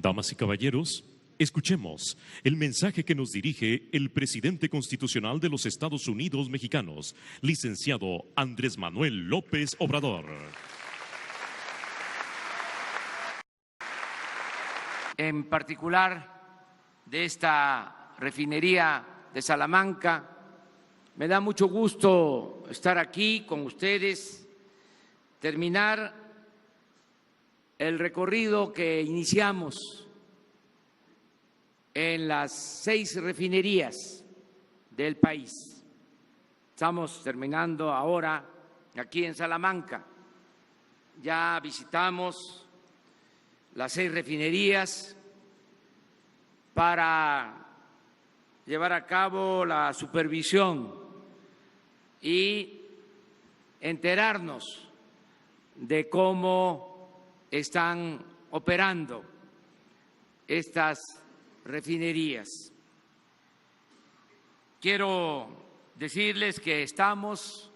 Damas y caballeros, escuchemos el mensaje que nos dirige el presidente constitucional de los Estados Unidos mexicanos, licenciado Andrés Manuel López Obrador. En particular de esta refinería de Salamanca, me da mucho gusto estar aquí con ustedes, terminar el recorrido que iniciamos en las 6 refinerías del país. Estamos terminando ahora aquí en Salamanca. Ya visitamos las 6 refinerías para llevar a cabo la supervisión y enterarnos de cómo están operando estas refinerías. Quiero decirles que estamos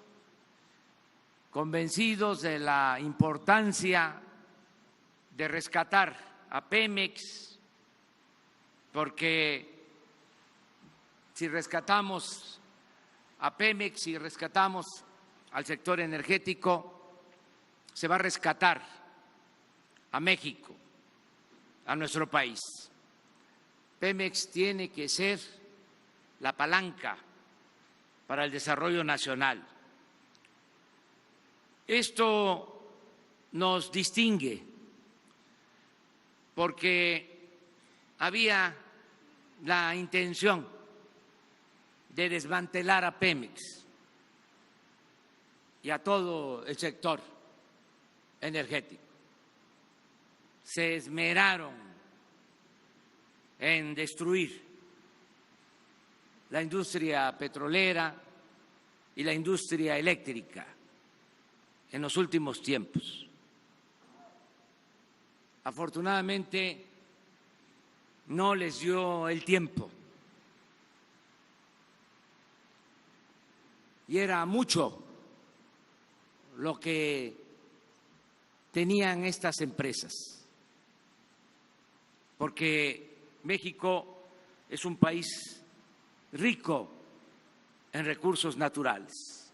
convencidos de la importancia de rescatar a Pemex, porque si rescatamos a Pemex, si rescatamos al sector energético, se va a rescatar a México, a nuestro país. Pemex tiene que ser la palanca para el desarrollo nacional. Esto nos distingue porque había la intención de desmantelar a Pemex y a todo el sector energético. Se esmeraron en destruir la industria petrolera y la industria eléctrica en los últimos tiempos. Afortunadamente, no les dio el tiempo y era mucho lo que tenían estas empresas, porque México es un país rico en recursos naturales.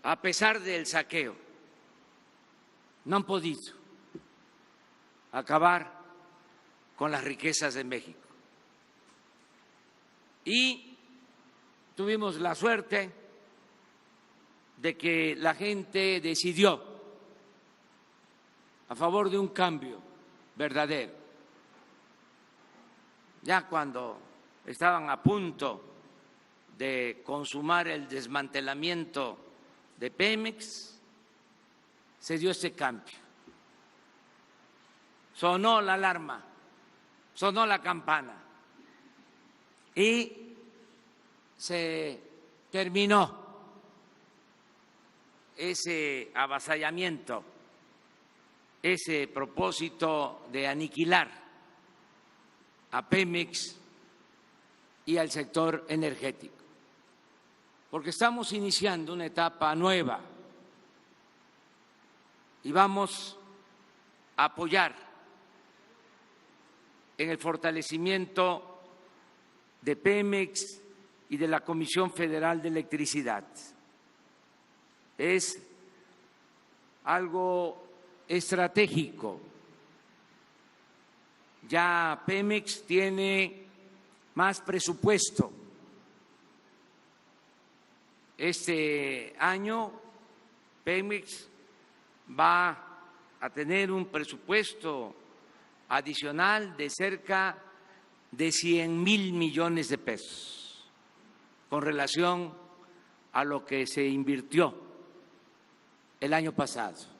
A pesar del saqueo, no han podido acabar con las riquezas de México. Y tuvimos la suerte de que la gente decidió a favor de un cambio verdadero. Ya cuando estaban a punto de consumar el desmantelamiento de Pemex, se dio este cambio. Sonó la alarma, sonó la campana y se terminó ese avasallamiento, ese propósito de aniquilar a Pemex y al sector energético, porque estamos iniciando una etapa nueva y vamos a apoyar en el fortalecimiento de Pemex y de la Comisión Federal de Electricidad. Es algo estratégico. Ya Pemex tiene más presupuesto. Este año Pemex va a tener un presupuesto adicional de cerca de 100,000 millones de pesos con relación a lo que se invirtió el año pasado.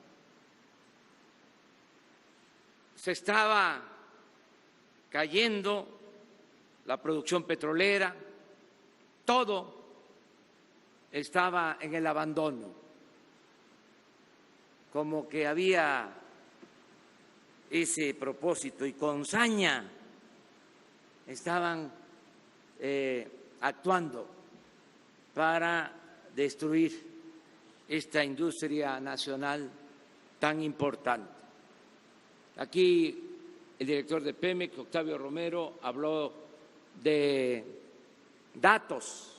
Se estaba cayendo la producción petrolera, todo estaba en el abandono, como que había ese propósito y con saña estaban actuando para destruir esta industria nacional tan importante. Aquí el director de Pemex, Octavio Romero, habló de datos.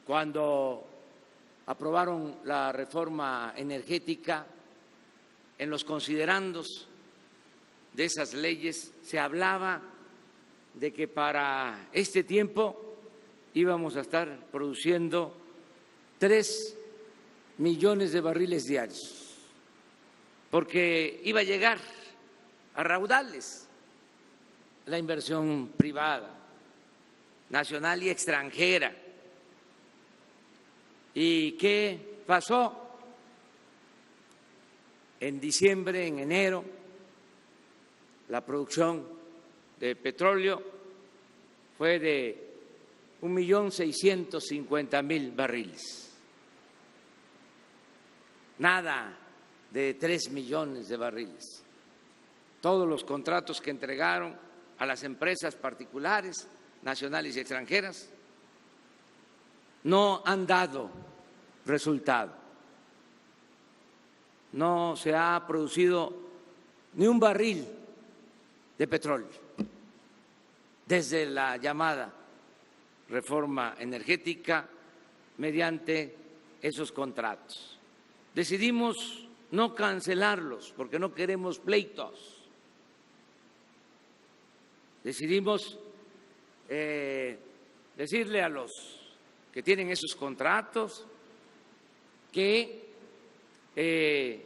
Cuando aprobaron la reforma energética, en los considerandos de esas leyes se hablaba de que para este tiempo íbamos a estar produciendo 3 millones de barriles diarios, porque iba a llegar a raudales la inversión privada, nacional y extranjera. ¿Y qué pasó? En diciembre, en enero, la producción de petróleo fue de 1.650.000 barriles. Nada de 3 millones de barriles. Todos los contratos que entregaron a las empresas particulares, nacionales y extranjeras, no han dado resultado. No se ha producido ni un barril de petróleo desde la llamada reforma energética mediante esos contratos. Decidimos no cancelarlos porque no queremos pleitos. Decidimos decirle a los que tienen esos contratos que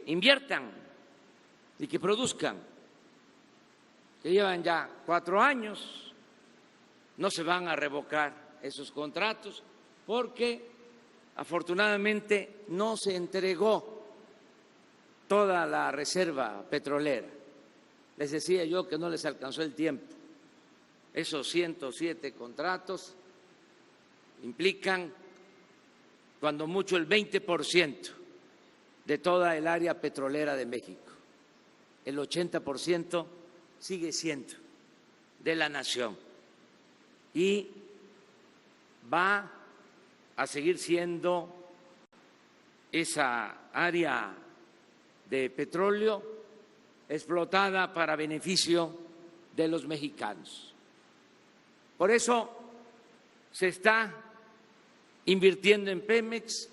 inviertan y que produzcan, que llevan ya 4 años, no se van a revocar esos contratos porque afortunadamente no se entregó toda la reserva petrolera. Les decía yo que no les alcanzó el tiempo. Esos 107 contratos implican cuando mucho el 20% de toda el área petrolera de México. El 80% sigue siendo de la nación y va a seguir siendo esa área de petróleo explotada para beneficio de los mexicanos. Por eso se está invirtiendo en Pemex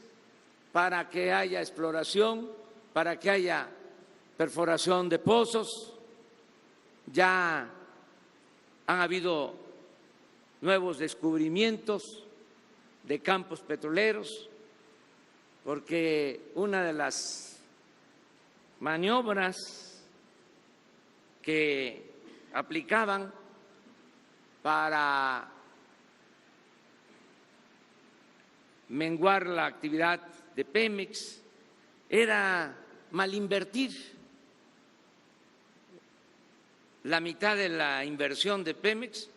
para que haya exploración, para que haya perforación de pozos. Ya han habido nuevos descubrimientos de campos petroleros, porque una de las maniobras que aplicaban para menguar la actividad de Pemex era malinvertir. La mitad de la inversión de Pemex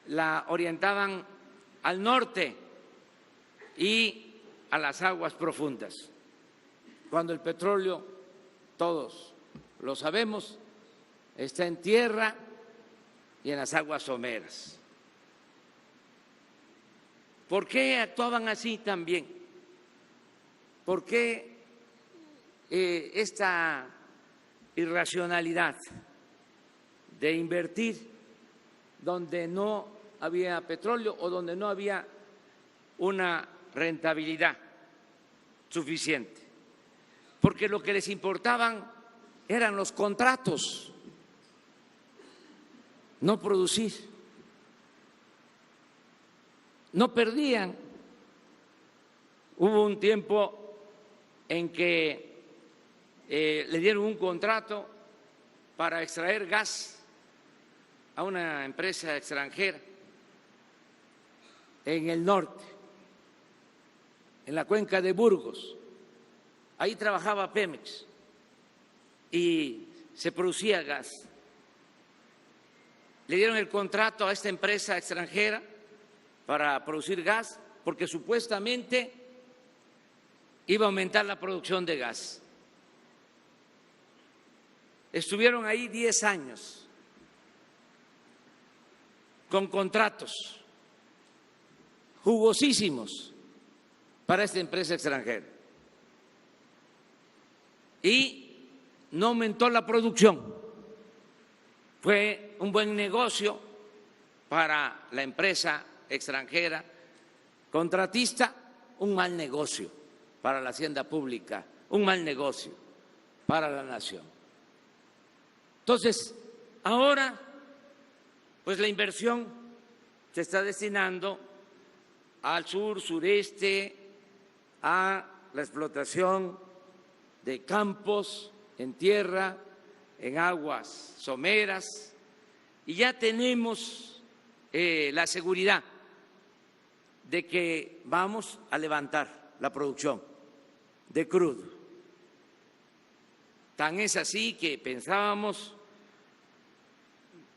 la orientaban al norte y a las aguas profundas, cuando el petróleo, todos lo sabemos, está en tierra y en las aguas someras. ¿Por qué actuaban así también? ¿Por qué esta irracionalidad de invertir donde no había petróleo o donde no había una rentabilidad suficiente? Porque lo que les importaban eran los contratos, no producir. No perdían. Hubo un tiempo en que le dieron un contrato para extraer gas a una empresa extranjera en el norte, en la cuenca de Burgos. Ahí trabajaba Pemex y se producía gas. Le dieron el contrato a esta empresa extranjera para producir gas porque supuestamente iba a aumentar la producción de gas. Estuvieron ahí 10 años con contratos jugosísimos para esta empresa extranjera. Y no aumentó la producción. Fue un buen negocio para la empresa extranjera contratista, un mal negocio para la hacienda pública, un mal negocio para la nación. Entonces, ahora, pues la inversión se está destinando al sur, sureste, a la explotación de campos en tierra, en aguas someras, y ya tenemos la seguridad de que vamos a levantar la producción de crudo. Tan es así que pensábamos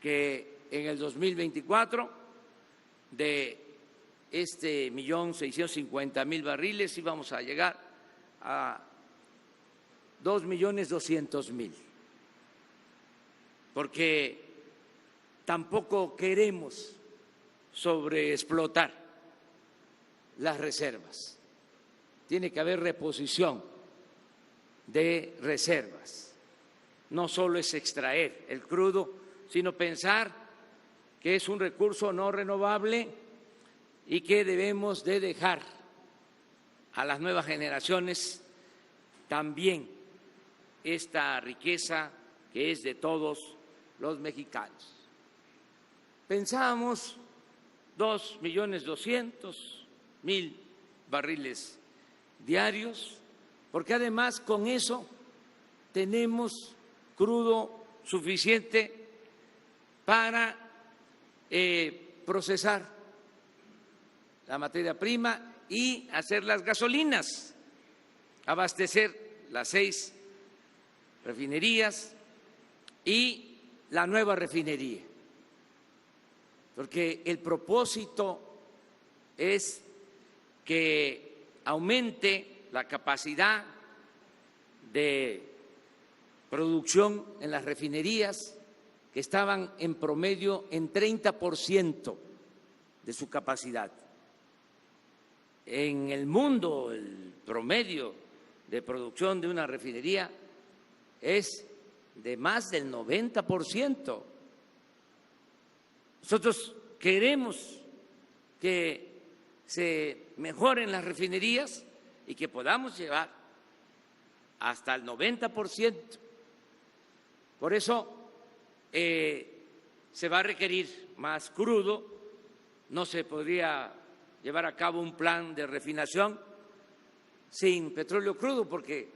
que en el 2024 de 1.650.000 barriles íbamos a llegar a 2.200.000, porque tampoco queremos sobreexplotar las reservas. Tiene que haber reposición de reservas. No solo es extraer el crudo, sino pensar que es un recurso no renovable y que debemos de dejar a las nuevas generaciones también esta riqueza que es de todos los mexicanos. Pensábamos 2.200.000 barriles diarios, porque además con eso tenemos crudo suficiente para procesar la materia prima y hacer las gasolinas, abastecer las 6 refinerías y la nueva refinería, porque el propósito es que aumente la capacidad de producción en las refinerías, que estaban en promedio en 30% de su capacidad. En el mundo, el promedio de producción de una refinería es de más del 90%. Nosotros queremos que se mejoren las refinerías y que podamos llegar hasta el 90%. Por eso se va a requerir más crudo. No se podría llevar a cabo un plan de refinación sin petróleo crudo, porque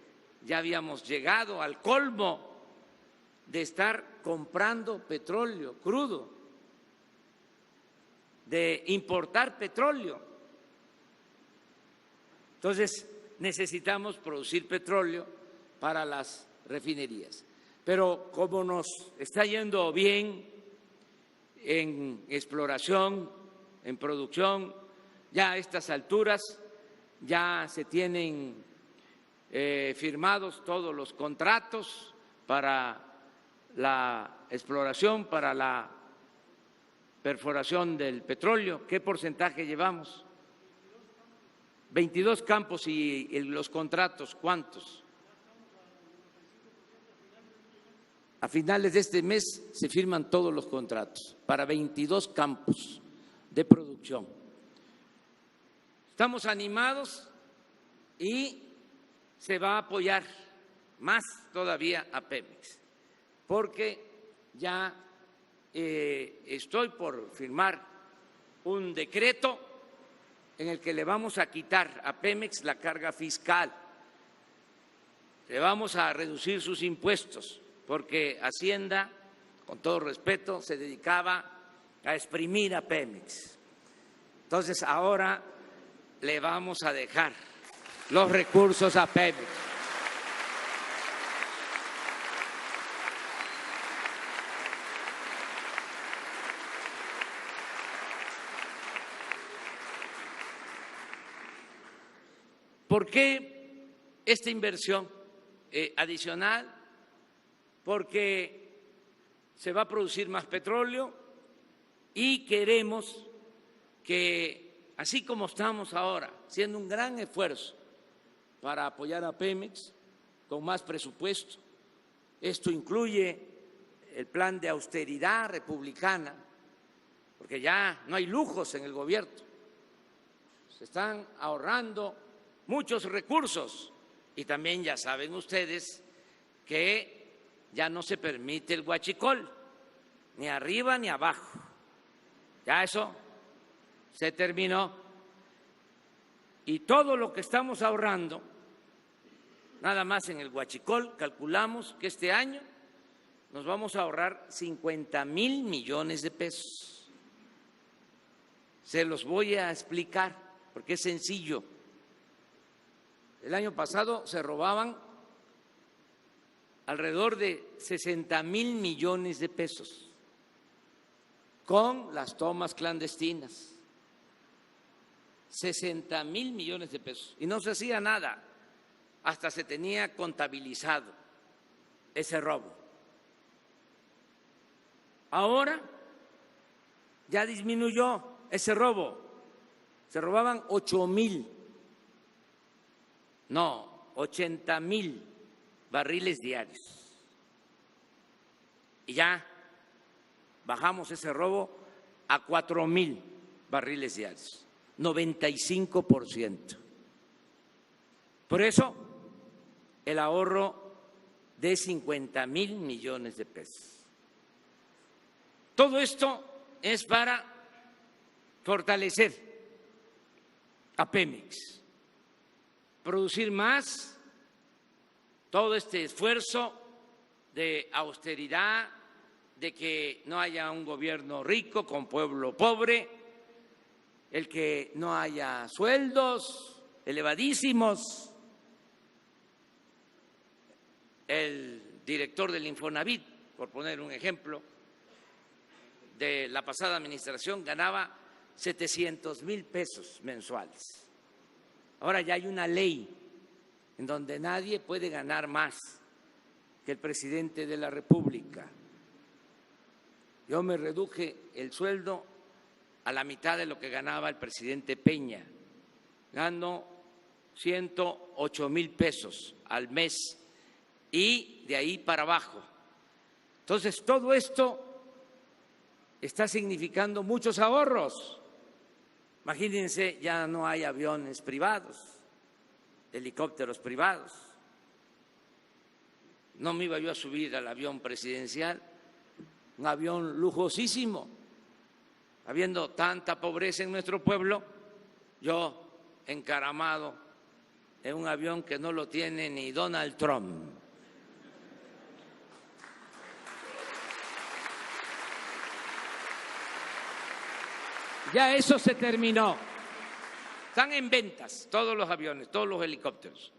ya habíamos llegado al colmo de estar comprando petróleo crudo, de importar petróleo. Entonces, necesitamos producir petróleo para las refinerías. Pero como nos está yendo bien en exploración, en producción, ya a estas alturas ya se tienen firmados todos los contratos para la exploración, para la perforación del petróleo. ¿Qué porcentaje llevamos? 22 campos. ¿Y los contratos cuántos? A finales de este mes se firman todos los contratos para 22 campos de producción. Estamos animados y se va a apoyar más todavía a Pemex, porque ya estoy por firmar un decreto en el que le vamos a quitar a Pemex la carga fiscal, le vamos a reducir sus impuestos, porque Hacienda, con todo respeto, se dedicaba a exprimir a Pemex. Entonces ahora le vamos a dejar los recursos a Pemex. ¿Por qué esta inversión adicional? Porque se va a producir más petróleo y queremos que, así como estamos ahora, haciendo un gran esfuerzo para apoyar a Pemex con más presupuesto, Esto incluye el plan de austeridad republicana, porque ya no hay lujos en el gobierno. Se están ahorrando muchos recursos y también ya saben ustedes que ya no se permite el huachicol, ni arriba ni abajo. Ya eso se terminó. Y todo lo que estamos ahorrando, nada más en el huachicol, calculamos que este año nos vamos a ahorrar 50,000 millones de pesos. Se los voy a explicar porque es sencillo. El año pasado se robaban alrededor de 60,000 millones de pesos con las tomas clandestinas. 60,000 millones de pesos. Y no se hacía nada, hasta se tenía contabilizado ese robo. Ahora ya disminuyó ese robo. Se robaban 80,000 barriles diarios. Y ya bajamos ese robo a 4,000 barriles diarios, 95%. Por eso el ahorro de 50,000 millones de pesos. Todo esto es para fortalecer a Pemex, producir más, todo este esfuerzo de austeridad, de que no haya un gobierno rico con pueblo pobre, el que no haya sueldos elevadísimos. El director del Infonavit, por poner un ejemplo, de la pasada administración ganaba 700,000 pesos mensuales. Ahora ya hay una ley en donde nadie puede ganar más que el presidente de la República. Yo me reduje el sueldo a la mitad de lo que ganaba el presidente Peña. Gano 108,000 pesos al mes y de ahí para abajo. Entonces, todo esto está significando muchos ahorros. Imagínense, ya no hay aviones privados, helicópteros privados. No me iba yo a subir al avión presidencial, un avión lujosísimo. Habiendo tanta pobreza en nuestro pueblo, yo encaramado en un avión que no lo tiene ni Donald Trump. Ya eso se terminó. Están en ventas todos los aviones, todos los helicópteros.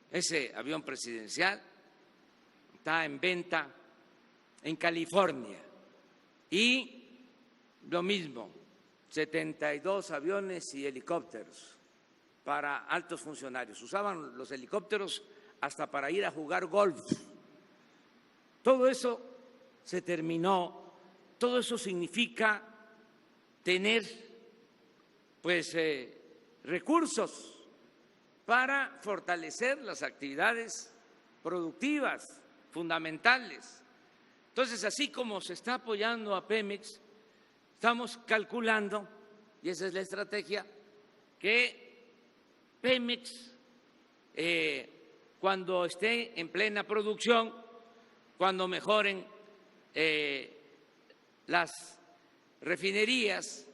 Ese avión presidencial está en venta en California. Y lo mismo, 72 aviones y helicópteros para altos funcionarios. Usaban los helicópteros hasta para ir a jugar golf. Todo eso se terminó. Todo eso significa tener pues recursos para fortalecer las actividades productivas fundamentales. Entonces, así como se está apoyando a Pemex, estamos calculando, y esa es la estrategia, que Pemex, cuando esté en plena producción, cuando mejoren las refinerías,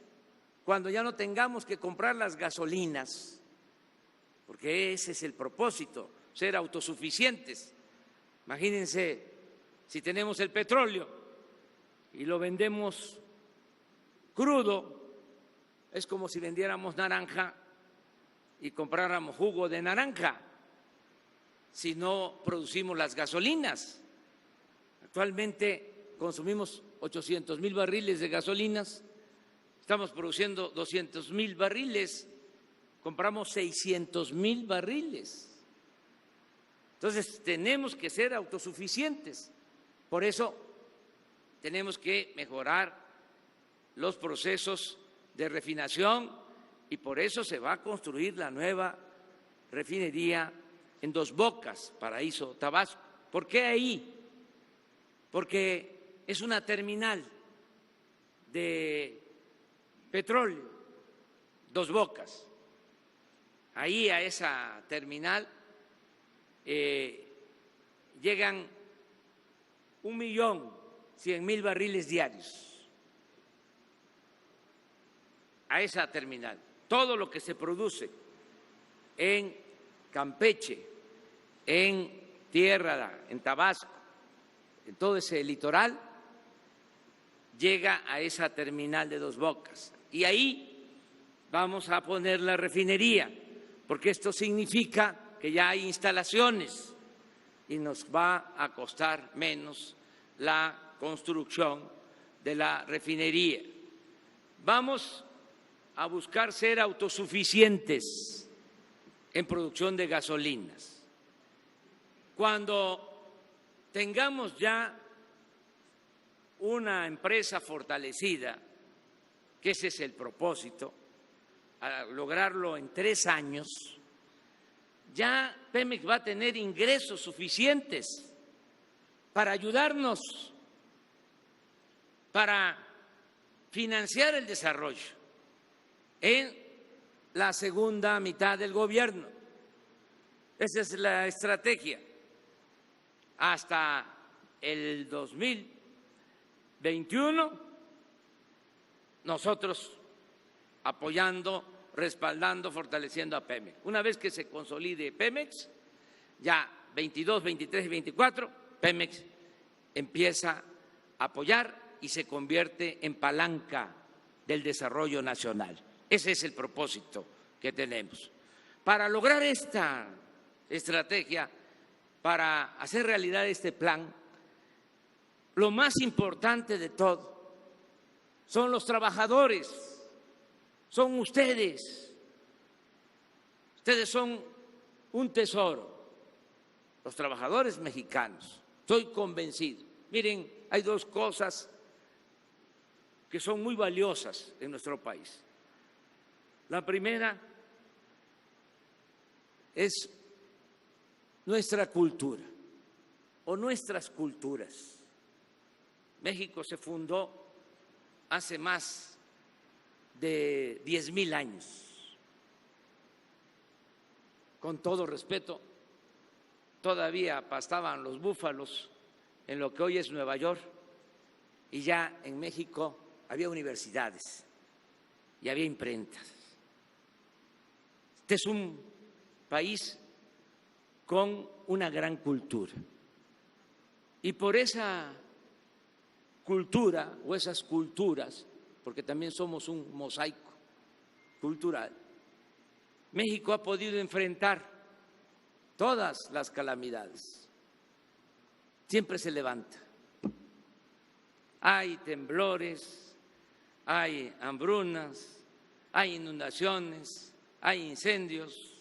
cuando ya no tengamos que comprar las gasolinas, porque ese es el propósito, ser autosuficientes. Imagínense, si tenemos el petróleo y lo vendemos crudo, es como si vendiéramos naranja y compráramos jugo de naranja, si no producimos las gasolinas. Actualmente consumimos 800,000 barriles de gasolinas, estamos produciendo 200,000 barriles, compramos 600,000 barriles. Entonces, tenemos que ser autosuficientes. Por eso, tenemos que mejorar los procesos de refinación y por eso se va a construir la nueva refinería en Dos Bocas, Paraíso, Tabasco. ¿Por qué ahí? porque es una terminal de petróleo, Dos Bocas. Ahí a esa terminal llegan 1.100.000 barriles diarios a esa terminal. Todo lo que se produce en Campeche, en Tierra, en Tabasco, en todo ese litoral, llega a esa terminal de Dos Bocas. Y ahí vamos a poner la refinería, porque esto significa que ya hay instalaciones y nos va a costar menos la construcción de la refinería. Vamos a buscar ser autosuficientes en producción de gasolinas. Cuando tengamos ya una empresa fortalecida, que ese es el propósito, a lograrlo en 3 años, ya Pemex va a tener ingresos suficientes para ayudarnos, para financiar el desarrollo en la segunda mitad del gobierno. Esa es la estrategia. Hasta el 2021, nosotros apoyando, respaldando, fortaleciendo a Pemex. Una vez que se consolide Pemex, ya 22, 23 y 24, Pemex empieza a apoyar y se convierte en palanca del desarrollo nacional. Ese es el propósito que tenemos. Para lograr esta estrategia, para hacer realidad este plan, lo más importante de todo son los trabajadores, son ustedes. Ustedes son un tesoro, los trabajadores mexicanos. Estoy convencido. Miren, hay 2 cosas que son muy valiosas en nuestro país. La primera es nuestra cultura o nuestras culturas. México se fundó hace más de 10,000 años. Con todo respeto, todavía pastaban los búfalos en lo que hoy es Nueva York, y ya en México había universidades y había imprentas. Este es un país con una gran cultura, y por esa cultura o esas culturas, porque también somos un mosaico cultural, México ha podido enfrentar todas las calamidades. Siempre se levanta. Hay temblores, hay hambrunas, hay inundaciones, hay incendios,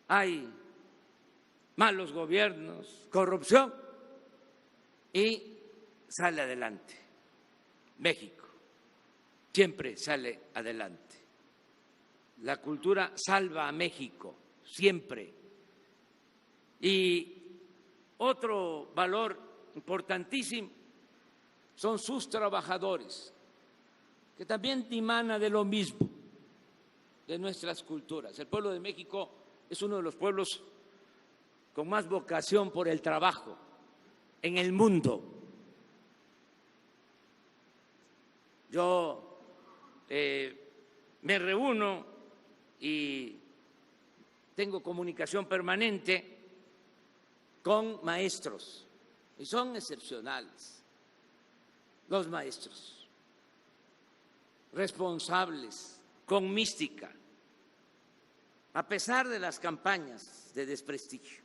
hay malos gobiernos, corrupción, y sale adelante. México siempre sale adelante. La cultura salva a México, siempre. Y otro valor importantísimo son sus trabajadores, que también dimana de lo mismo, de nuestras culturas. El pueblo de México es uno de los pueblos con más vocación por el trabajo en el mundo. Yo me reúno y tengo comunicación permanente con maestros, y son excepcionales los maestros, responsables, con mística, a pesar de las campañas de desprestigio.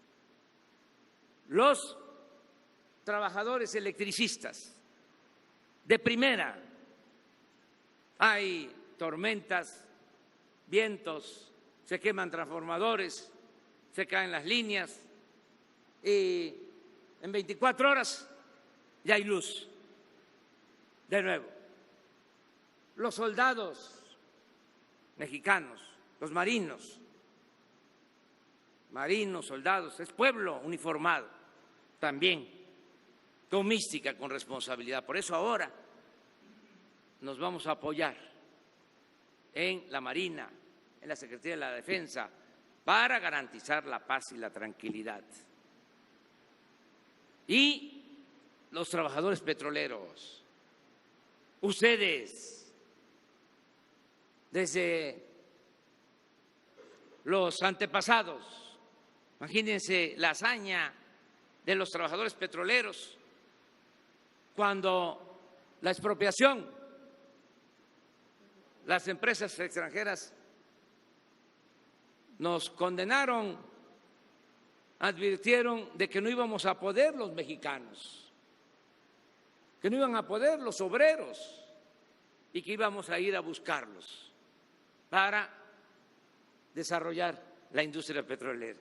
Los trabajadores electricistas de primera. Hay tormentas, vientos, se queman transformadores, se caen las líneas, y en 24 horas ya hay luz de nuevo. Los soldados mexicanos, los marinos, soldados, es pueblo uniformado también. con mística, con responsabilidad. Por eso ahora nos vamos a apoyar en la Marina, en la Secretaría de la Defensa, para garantizar la paz y la tranquilidad. Y los trabajadores petroleros, ustedes, desde los antepasados, imagínense la hazaña de los trabajadores petroleros cuando la expropiación, las empresas extranjeras nos condenaron, advirtieron de que no íbamos a poder los mexicanos, que no iban a poder los obreros y que íbamos a ir a buscarlos para desarrollar la industria petrolera.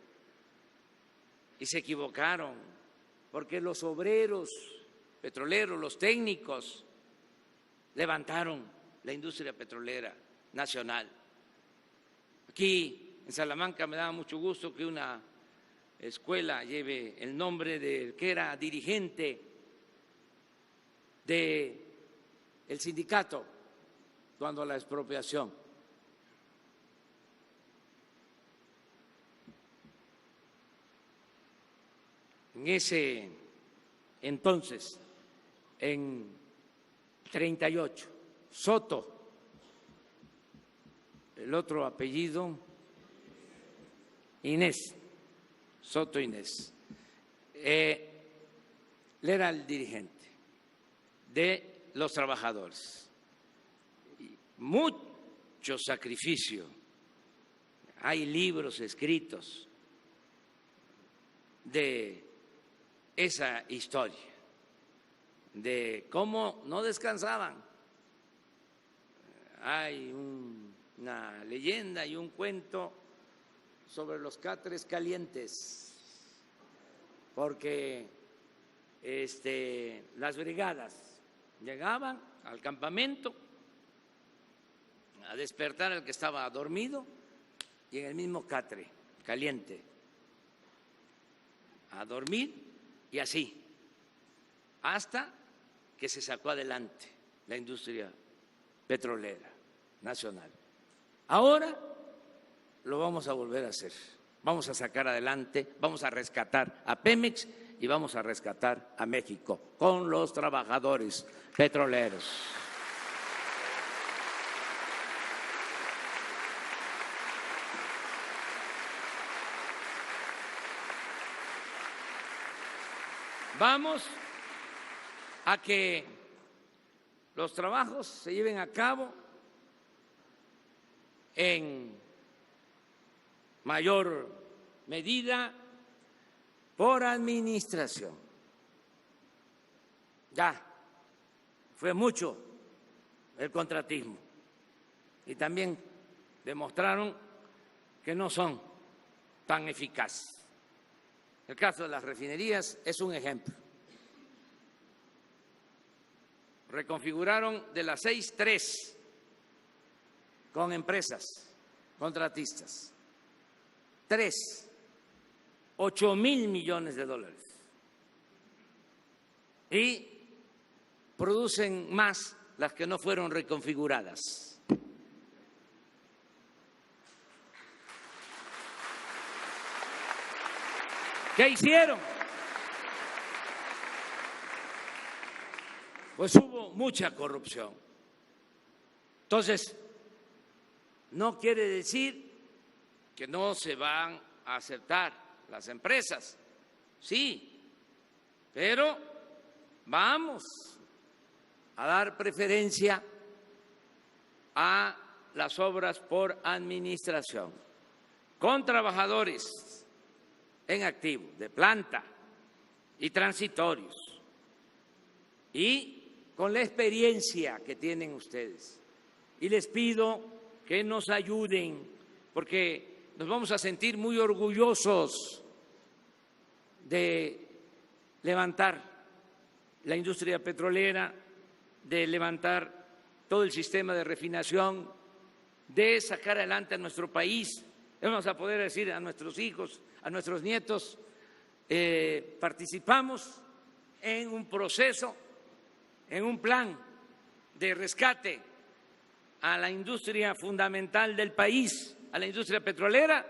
Y se equivocaron, porque los obreros petroleros, los técnicos, levantaron la industria petrolera nacional. Aquí en Salamanca me daba mucho gusto que una escuela lleve el nombre del que era dirigente del sindicato cuando la expropiación. En ese entonces, en 38, Soto, el otro apellido, Inés, Soto Inés. Él era el dirigente de los trabajadores. Mucho sacrificio. Hay libros escritos de esa historia, de cómo no descansaban. Hay una leyenda y un cuento sobre los catres calientes, porque las brigadas llegaban al campamento a despertar al que estaba dormido y en el mismo catre caliente a dormir, y así hasta que se sacó adelante la industria petrolera nacional. Ahora lo vamos a volver a hacer. Vamos a sacar adelante, vamos a rescatar a Pemex y vamos a rescatar a México con los trabajadores petroleros. Vamos a que los trabajos se lleven a cabo en mayor medida por administración. Ya fue mucho el contratismo y también demostraron que no son tan eficaces. El caso de las refinerías es un ejemplo. Reconfiguraron de las 6, 3 con empresas contratistas. 3, 8,000 millones de dólares. Y producen más las que no fueron reconfiguradas. ¿Qué hicieron? Pues hubo mucha corrupción. Entonces, no quiere decir que no se van a aceptar las empresas, sí, pero vamos a dar preferencia a las obras por administración, con trabajadores en activo, de planta y transitorios, y con la experiencia que tienen ustedes. Y les pido que nos ayuden, porque nos vamos a sentir muy orgullosos de levantar la industria petrolera, de levantar todo el sistema de refinación, de sacar adelante a nuestro país. Vamos a poder decir a nuestros hijos, a nuestros nietos, participamos en un proceso, en un plan de rescate a la industria fundamental del país, a la industria petrolera,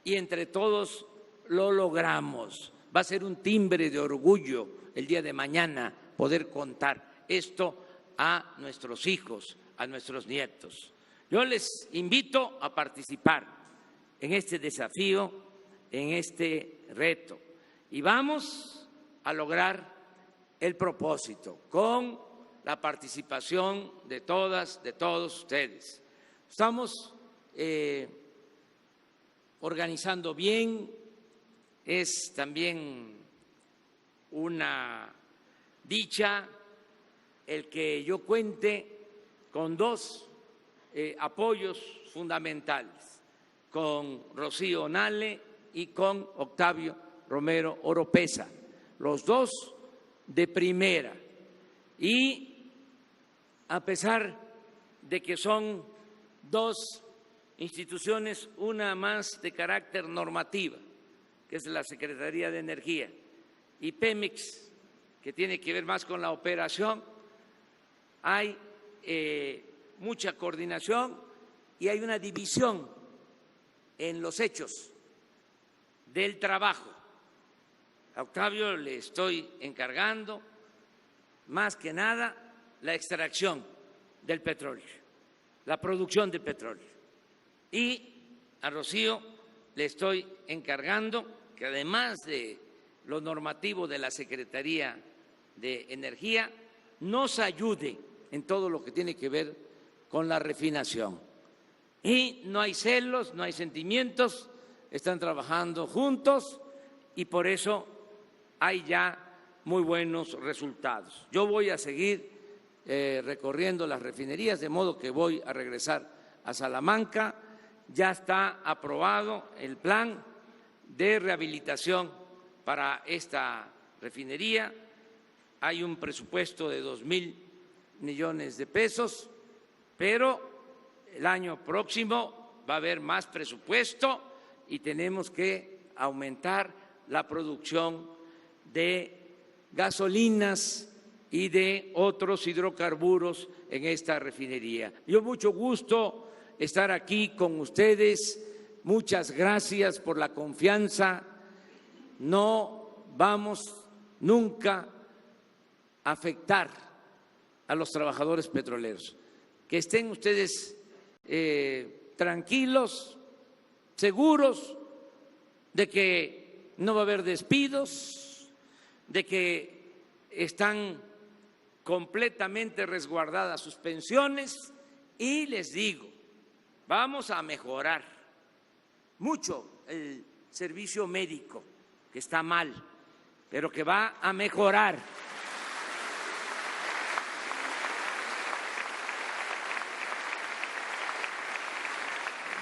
y entre todos lo logramos. Va a ser un timbre de orgullo el día de mañana poder contar esto a nuestros hijos, a nuestros nietos. Yo les invito a participar en este desafío, en este reto, y vamos a lograr el propósito con la participación de todas, de todos ustedes. Estamos organizando bien, es también una dicha el que yo cuente con dos apoyos fundamentales, con Rocío Nale y con Octavio Romero Oropeza, los dos de primera. Y a pesar de que son dos instituciones, una más de carácter normativa, que es la Secretaría de Energía, y Pemex, que tiene que ver más con la operación, hay mucha coordinación y hay una división en los hechos del trabajo. A Octavio le estoy encargando más que nada la extracción del petróleo, la producción de petróleo. Y a Rocío le estoy encargando que además de lo normativo de la Secretaría de Energía, nos ayude en todo lo que tiene que ver con la refinación. Y no hay celos, no hay sentimientos, están trabajando juntos y por eso hay ya muy buenos resultados. Yo voy a seguir recorriendo las refinerías, de modo que voy a regresar a Salamanca. Ya está aprobado el plan de rehabilitación para esta refinería. Hay un presupuesto de 2,000 millones de pesos, pero el año próximo va a haber más presupuesto y tenemos que aumentar la producción de gasolinas y de otros hidrocarburos en esta refinería. Yo mucho gusto estar aquí con ustedes. Muchas gracias por la confianza. No vamos nunca a afectar a los trabajadores petroleros. Que estén ustedes tranquilos, seguros de que no va a haber despidos, de que están completamente resguardadas sus pensiones y les digo, vamos a mejorar mucho el servicio médico, que está mal, pero que va a mejorar.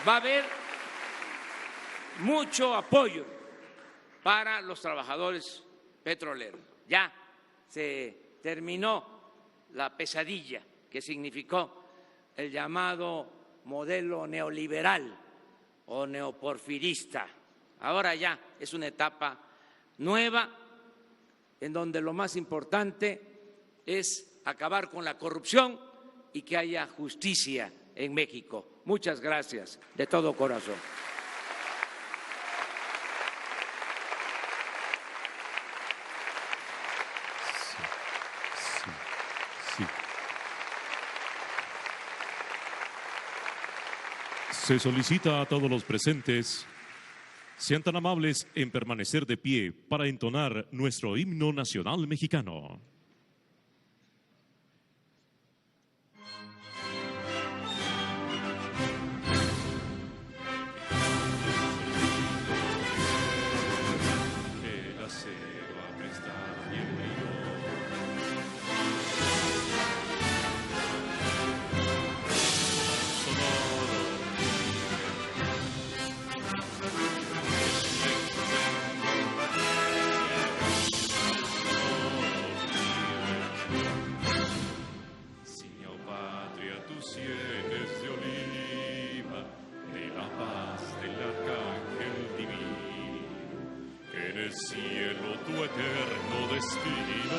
Va a haber mucho apoyo para los trabajadores petroleros. Ya se terminó la pesadilla que significó el llamado modelo neoliberal o neoporfirista. Ahora ya es una etapa nueva en donde lo más importante es acabar con la corrupción y que haya justicia en México. Muchas gracias de todo corazón. Se solicita a todos los presentes, sean tan amables en permanecer de pie para entonar nuestro himno nacional mexicano. Cielo tu eterno destino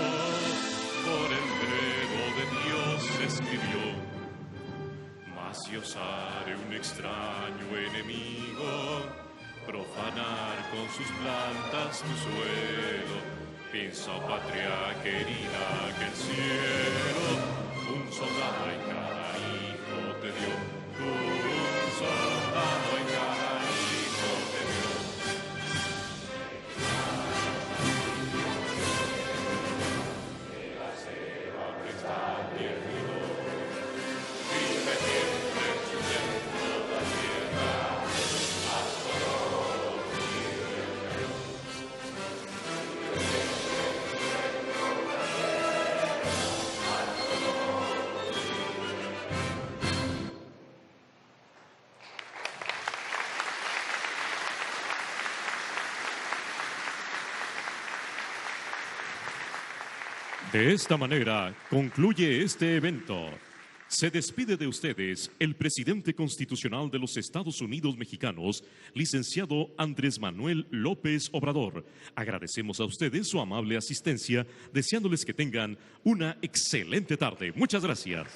que osare un extraño enemigo profanar con sus plantas tu suelo. Piensa, patria querida, que el cielo un soldado en cada hijo te dio. Un soldado en cada hijo te dio. El acero abre está tierno, firme siempre su centro la tierra, hasta todo De esta manera concluye este evento. Se despide de ustedes el presidente constitucional de los Estados Unidos mexicanos, licenciado Andrés Manuel López Obrador. Agradecemos a ustedes su amable asistencia, deseándoles que tengan una excelente tarde. Muchas gracias.